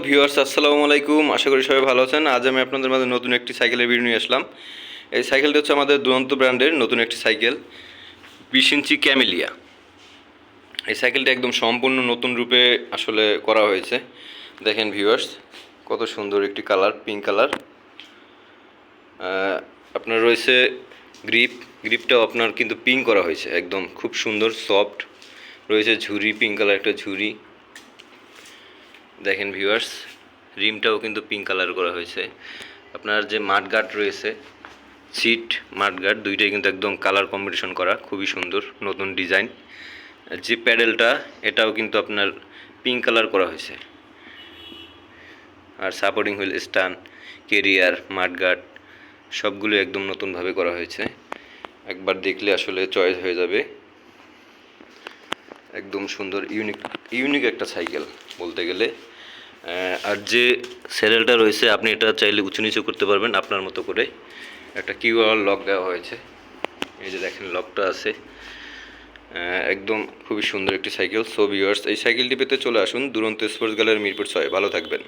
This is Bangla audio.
ভিউয়ার্স, আসসালামু আলাইকুম। আশা করি সবাই ভালো আছেন। আজ আমি আপনাদের মাঝে নতুন একটি সাইকেলের ভিডিও নিয়ে আসলাম। এই সাইকেলটি হচ্ছে আমাদের দুরন্ত ব্র্যান্ডের নতুন একটি সাইকেল, 20 ইঞ্চি ক্যামেলিয়া। এই সাইকেলটি একদম সম্পূর্ণ নতুন রূপে আসলে করা হয়েছে। দেখেন ভিউয়ার্স, কত সুন্দর একটি কালার, পিঙ্ক কালার। আপনার রয়েছে গ্রিপটাও আপনার কিন্তু পিঙ্ক করা হয়েছে, একদম খুব সুন্দর সফট রয়েছে। ঝুরি, পিঙ্ক কালার একটা ঝুরি। দেখেন ভিউয়ার্স, রিমটাও কিন্তু পিঙ্ক কালার করা হয়েছে। আপনার যে মাডগার্ড রয়েছে, সিট মাডগার্ড দুইটাই কিন্তু একদম কালার কম্বিনেশন করা, খুবই সুন্দর নতুন ডিজাইন। যে প্যাডেলটা, এটাও কিন্তু আপনার পিঙ্ক কালার করা হয়েছে। আর supporting wheel, stand, carrier, mudguard সবগুলো একদম নতুনভাবে করা হয়েছে। একবার দেখলে আসলে চয়েস হয়ে যাবে। একদম সুন্দর ইউনিক একটা সাইকেল বলতে গেলে। আর যে স্যাডেলটা রয়েছে, আপনি এটা চাইলে উঁচু নিচু করতে পারবেন আপনার মতো করে। একটা কিউআর লক দেওয়া হয়েছে, এই যে দেখেন লকটা আছে। একদম খুবই সুন্দর একটি সাইকেল। সো ভিউয়ার্স, এই সাইকেলটি পেতে চলে আসুন দুরন্ত স্পোর্টস গ্যালারি মিরপুর 6। ভালো থাকবেন।